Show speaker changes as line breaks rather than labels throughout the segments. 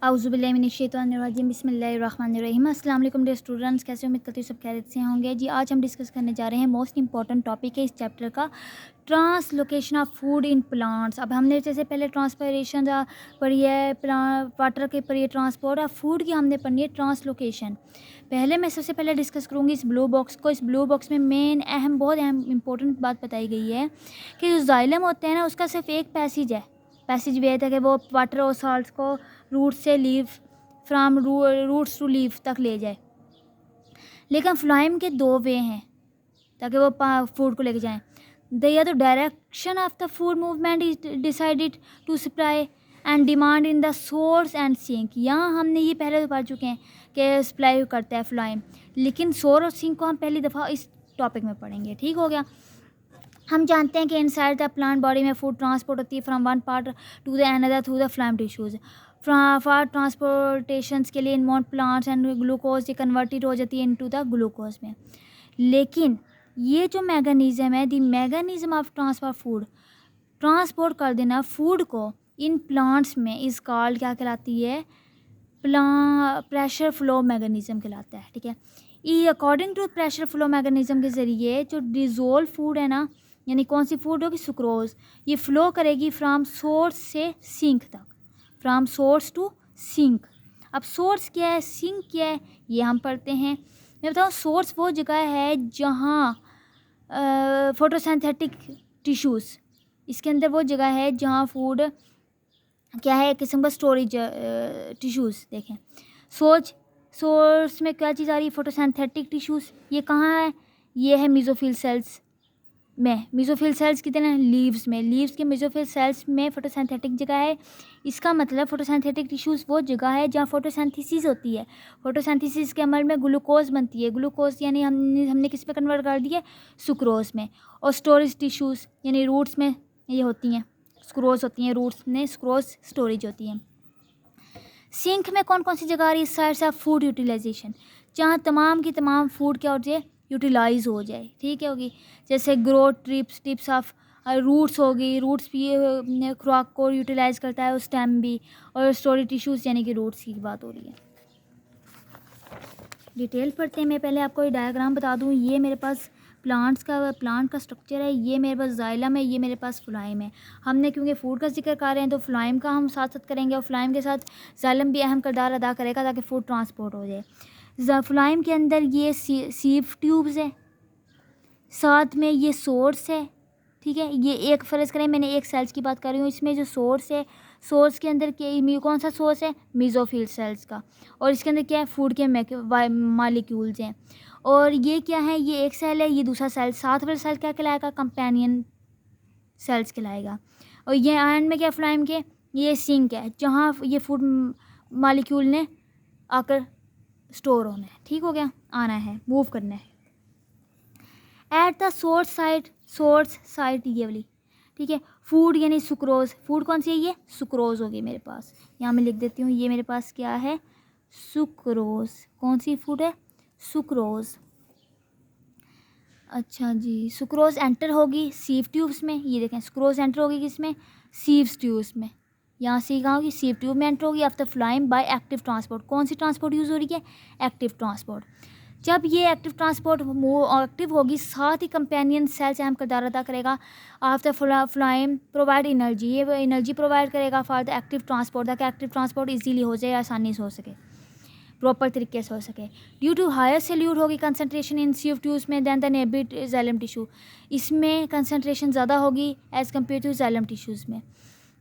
औज़ुबिल्लाहिमिनश्शैतानिर्रजीम बिस्मिल्लाहिर्रहमानिर्रहीम। अस्सलाम वालेकुम डियर स्टूडेंट्स, कैसे उम्मीद करती हूँ सब खैरियत से होंगे। जी आज हम डिस्कस करने जा रहे हैं मोस्ट इंपॉर्टेंट टॉपिक है इस चैप्टर का, translocation of food in plants. अब हमने जैसे पहले ट्रांसपरेशन पढ़ी है, वाटर के पढ़ी है, ट्रांसपोर्ट ऑफ फूड की हमने पढ़ी है ट्रांसलोकेशन। पहले मैं सबसे पहले डिस्कस करूँगी इस ब्लू बॉक्स को। इस ब्लू बॉक्स में मेन बहुत अहम इंपॉर्टेंट बात बताई गई है कि जो जाइलम होते हैं ना, उसका सिर्फ एक पैसेज वे था कि वो वाटर और साल्ट को रूट से leaf from roots to leaf तक ले जाए। लेकिन फ्लाइम के दो वे हैं ताकि वो फूड को लेके जाएं। या तो direction of the food movement is decided to supply and demand in the source and sink. यहाँ हमने ये पहले तो पढ़ चुके हैं कि सप्लाई करता है फ्लाइम, लेकिन सोर्स और सिंक को हम पहली दफ़ा इस टॉपिक में पढ़ेंगे। ठीक हो गया। हम जानते हैं कि इनसाइड द प्लांट बॉडी में फूड ट्रांसपोर्ट होती है from one part to the another through the phloem tissues. For transportations के लिए इनवॉल्व प्लांट्स एंड ग्लूकोज ये कन्वर्टेड हो जाती है इनटू द ग्लूकोज में। लेकिन ये जो मैकेनिज़्म है, the mechanism of transfer food, transport कर देना फूड को इन प्लांट्स में इस कॉल्ड क्या कहलाती है, प्रेशर फ्लो मैकेनिज़्म कहलाता है। ठीक है, ये according to pressure flow mechanism के ज़रिए जो डिज़ोल्व फूड है ना, यानी कौन सी फूड होगी, सुक्रोज, ये फ़्लो करेगी फ्राम सोर्स से सिंक तक, फ्राम सोर्स टू सिंक। अब सोर्स क्या है, सिंक क्या है, ये हम पढ़ते हैं। मैं बताऊँ, सोर्स वो जगह है जहाँ फोटोसिंथेटिक टिश्यूज़, इसके अंदर वो जगह है जहाँ फूड क्या है, एक किस्म का स्टोरेज टिश्यूज़। देखें सोर्स में क्या चीज़ आ रही है, फोटोसिंथेटिक टिश्यूज़। ये कहाँ है, ये है मेसोफिल सेल्स में। मेसोफिल सेल्स कितने हैं, लीव्स में। लीव्स के मेसोफिल सेल्स में फोटोसिंथेटिक जगह है। इसका मतलब फोटोसिंथेटिक टिश्यूज़ वो जगह है जहाँ फोटोसिंथेसिस होती है। फोटोसिंथेसिस के अमल में ग्लूकोज बनती है। ग्लूकोज यानी हमने किस पे कन्वर्ट कर दिया, सुक्रोज में। और स्टोरेज टिश्यूज़ यानी रूट्स में ये होती हैं, स्क्रोज होती हैं, रूट्स में स्क्रोज स्टोरेज होती हैं। सिंक में कौन कौन सी जगह आ रही है, साइड्स ऑफ फूड यूटिलाइजेशन, जहाँ तमाम की तमाम फूड क्या हो जाए, यूटिलाइज हो जाए। ठीक है, होगी जैसे ग्रोथ टिप्स ऑफ रूट्स होगी, रूट्स भी खुराक को यूटिलाइज करता है, और स्टेम भी, और स्टोरेज टिश्यूज़ यानी कि रूट्स की बात हो रही है। डिटेल पढ़ते हैं। मैं पहले आपको ये डायग्राम बता दूँ। ये मेरे पास प्लांट का स्ट्रक्चर है, ये मेरे पास जाइलम है, ये मेरे पास फ्लाइम है। हमने क्योंकि फूड का जिक्र कर रहे हैं तो फ्लाइम का हम साथ साथ करेंगे, और फ्लाइम के साथ जाइलम भी अहम किरदार अदा करेगा ताकि फूड ट्रांसपोर्ट हो जाए। फ्लाइम के अंदर ये सीव ट्यूब्स है, साथ में ये सोर्स है। ठीक है, ये एक फ़र्ज़ करें मैंने एक सेल्स की बात कर रही हूँ, इसमें जो सोर्स है, सोर्स के अंदर कौन सा सोर्स है, मेसोफिल सेल्स का, और इसके अंदर क्या है, फूड के मालिक्यूल्स हैं। और ये क्या है, ये एक सेल है, ये दूसरा सेल, साथ वाला सेल क्या कहलाएगा, कंपेनियन सेल्स कहलाएगा। और ये एंड में क्या, फ्लाइम के ये सिंक है जहाँ ये फूड मालिक्यूल ने आकर स्टोर होना है। ठीक हो गया, आना है, मूव करना है। एट द सोर्स साइट ये वाली, ठीक है, फूड यानी सुक्रोज, फूड कौन सी है, ये सुक्रोज होगी मेरे पास। यहाँ मैं लिख देती हूँ, ये मेरे पास क्या है, सुक्रोज। कौन सी फूड है, सुक्रोज। अच्छा जी, सुक्रोज एंटर होगी सीव ट्यूब्स में। ये देखें, सुक्रोज एंटर होगी किसमें, सीव ट्यूब्स में। यहाँ से कहाँ होगी, सीव ट्यूब में एंटर होगी आफ्टर फ्लाइम बाय एक्टिव ट्रांसपोर्ट। कौन सी ट्रांसपोर्ट यूज़ हो रही है, एक्टिव ट्रांसपोर्ट। जब ये एक्टिव ट्रांसपोर्ट एक्टिव होगी, साथ ही कंपेनियन सेल्स अहम किरदार अदा करेगा। आफ्टर फ्लाइम प्रोवाइड एनर्जी, ये एनर्जी प्रोवाइड करेगा फॉर द एक्टिव ट्रांसपोर्ट, ताकि एक्टिव ट्रांसपोर्ट इजीली हो जाए, आसानी से हो सके, प्रॉपर तरीके से हो सके। ड्यू टू हायर सैल्यूट होगी कंसनट्रेशन इन सीव ट्यूब्स में दैन द नेबिट जाइलम टिश्यू, इसमें कंसनट्रेशन ज़्यादा होगी as compare to xylem tissues में।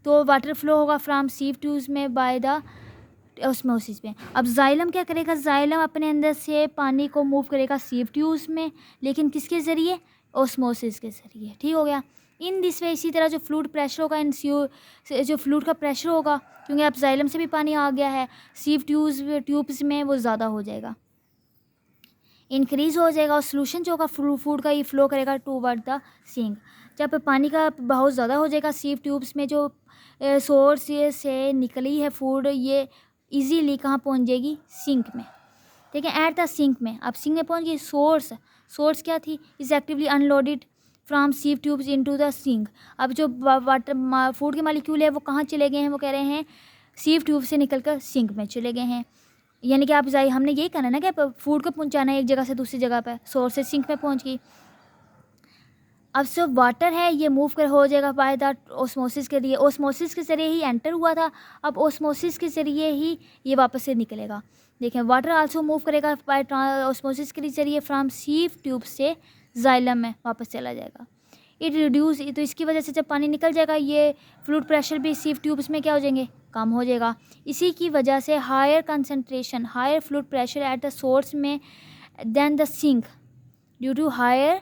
तो वाटर फ्लो होगा फ्राम सीव ट्यूब्स में बाय द ऑस्मोसिस में। अब जाइलम क्या करेगा, जाइलम अपने अंदर से पानी को मूव करेगा सीव ट्यूब्स में, लेकिन किसके ज़रिए, ऑस्मोसिस के ज़रिए। ठीक हो गया। इन दिस वे, इसी तरह जो फ्लूइड प्रेशर होगा इन जो फ्लूइड का प्रेशर होगा, क्योंकि अब जाइलम से भी पानी आ गया है, सीव ट्यूब्स में वो ज़्यादा हो जाएगा, इंक्रीज़ हो जाएगा, और सोल्यूशन जो होगा फूड का ये फ्लो करेगा टूवर्ड द सिंक। जब पानी का बहुत ज़्यादा हो जाएगा सीव ट्यूब्स में, जो सोर्स से निकली है फूड, ये इजीली कहाँ पहुँच जाएगी, सिंक में। ठीक है, एट द सिंक में, अब सिंक में पहुँच गई। सोर्स क्या थी, is actively unloaded from sieve tubes into the sink. अब जो वाटर फूड के मालिक्यूल है वो कहाँ चले गए हैं, वो कह रहे हैं सीव ट्यूब से निकल कर सिंक में चले गए हैं। यानी कि आप हमने यही कहना ना कि फूड को पहुंचाना है एक जगह से दूसरी जगह पर, सोर्स से सिंक में पहुंच गई। अब सिर्फ वाटर है ये मूव कर हो जाएगा बाय द ओस्मोसिस के लिए, ओस्मोसिस के ज़रिए ही एंटर हुआ था, अब ओस्मोसिस के ज़रिए ही ये वापस से निकलेगा। देखें, वाटर आल्सो मूव करेगा बाय ओस्मोसिस के ज़रिए फ्रॉम सीव ट्यूब से जाइलम में वापस चला जाएगा। इट रिड्यूस, तो इसकी वजह से जब पानी निकल जाएगा ये फ्लूइड प्रेशर भी सीव ट्यूब्स में क्या हो जाएंगे, कम हो जाएगा। इसी की वजह से higher concentration, higher fluid pressure at the source में than the sink, due to higher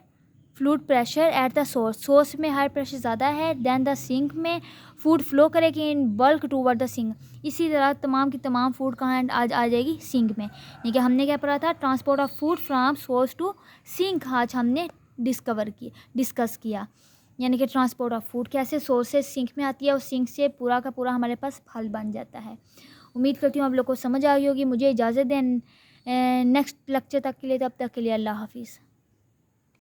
fluid pressure at the source में हायर प्रेशर ज़्यादा है देन द सिंक में, फूड फ्लो करेगी in bulk toward the sink. इसी तरह तमाम की तमाम फूड कहाँ आ जाएगी, सिंक में। यानी कि हमने क्या पढ़ा था, transport of food from source to sink, आज हमने डिस्कस किया। यानी कि ट्रांसपोर्ट ऑफ फूड कैसे सोर्स से सिंक में आती है और सिंक से पूरा का पूरा हमारे पास फल बन जाता है। उम्मीद करती हूँ आप लोग को समझ आई होगी। मुझे इजाज़त दें नेक्स्ट लेक्चर तक के लिए, तब तक के लिए अल्लाह हाफिज़।